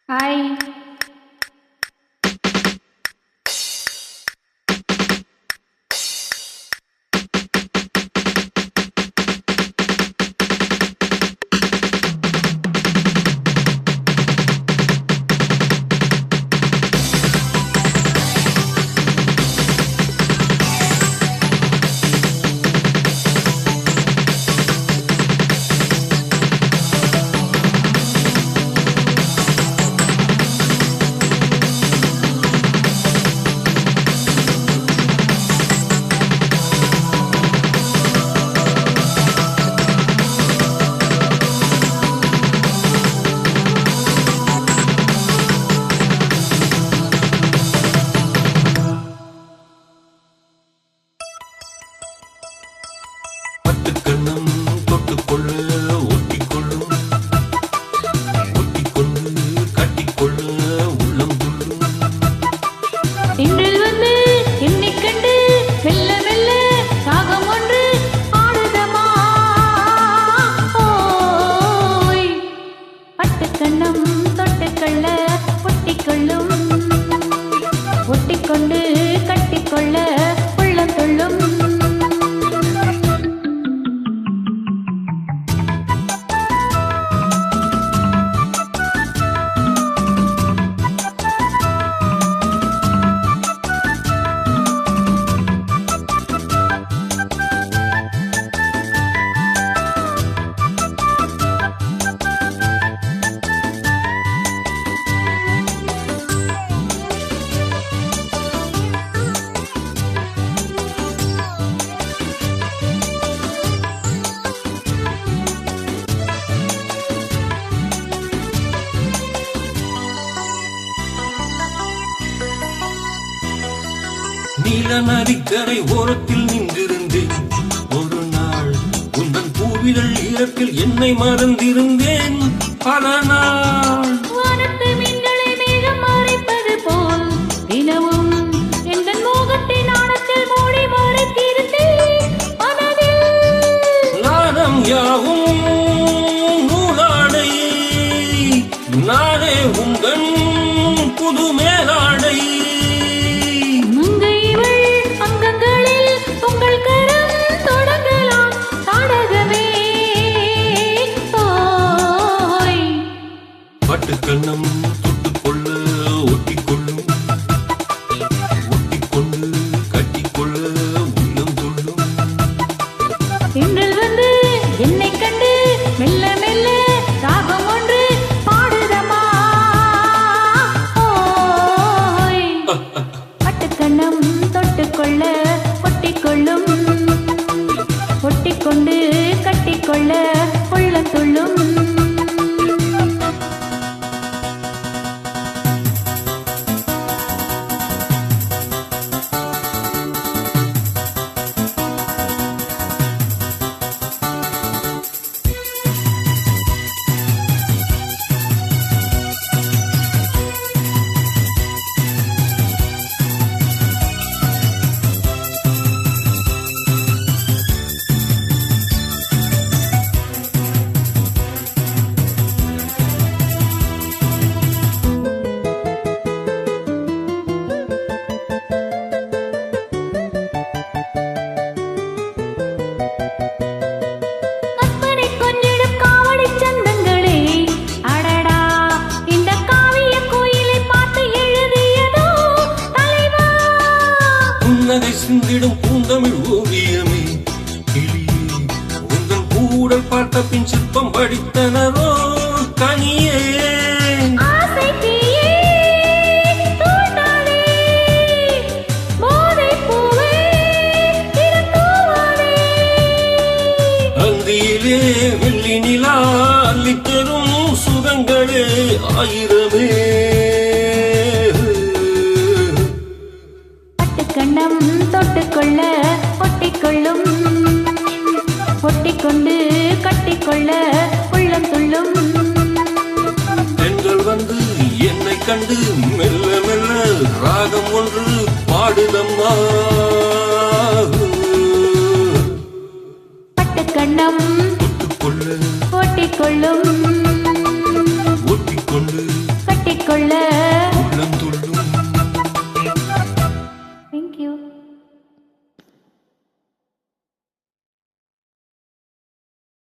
Hi. கண்ணம் தொட்டுக்கொள்ள ஒட்டிக்கொள்ளும் ஒட்டிக்கொண்டு கட்டிக்கொள்ள உள்ளம் துள்ளும். இன்றில் வந்து என்னைக் கண்டு மெல்ல மெல்ல ராகம் ஒன்று ஆடுதமா. ஓய் பட்டுக்கண்ணம் தொட்டுக்கொள்ள ஒட்டிக்கொள்ளும் ஒட்டிக்கொண்டு கட்டிக்கொள்ள உள்ளம் துள்ளும். நீல நதிக்கரை ஓரத்தில் நின்றிருந்தேன் ஒரு நாள். உந்தன் பூவிதழ் ஈரத்தில் என்னை மறந்திருந்தேன் பல நாள். வானத்து மீன்களை மேகம் மறைப்பது போல் தினமும் எங்கள் மோகத்தின் ஆழத்தில் மூடி மறைத்திருந்தேன் மனதில். நாணம் யாவும் நூலாடை, நானே உந்தன் புது மேலாடை. உங்கள் கரம் தொடங்கலாம் நாடகமே. ஓய் பட்டுக்கண்ணம் தொட்டுக்கொள்ள ஒட்டிக்கொள்ளும் ஒட்டிக்கொண்டு கட்டிக்கொள்ள உள்ளம் துள்ளும். இன்றில் வந்து என்னைக் கண்டு மெல்ல மெல்ல ராகம் ஒன்று பாடுதமா. ஓய் பட்டுக்கண்ணம் தொட்டுக்கொள்ள ஒட்டிக்கொள்ளும் ஒட்டிக்கொண்டு கட்டிக்கொள்ள உள்ளம் துள்ளும். புன்னகை சிந்திடும் பூந்தமிழ் ஓவியமே கிளியே, உந்தன் கூடல் பார்த்த பின் சிற்பம் படித்தனரோ கனியே. அந்தியிலே வெள்ளி நிலா அள்ளித்தரும் சுகங்களே ஆயிரமே. கண்ணம் தொட்டுக்கொள்ள ஒட்டிக்கொள்ளும் ஒட்டிக்கொண்டு கட்டிக்கொள்ள உள்ளம் துள்ளும். பெண்கள் வந்து என்னை கண்டு மெல்ல மெல்ல ராகம் ஒன்று பாடுதம்மா. பட்டுக்கண்ணம் தொட்டுக்கொள்ள ஒட்டிக்கொள்ளும் ஒட்டிக்கொண்டு கட்டிக்கொள்ள கொள்ள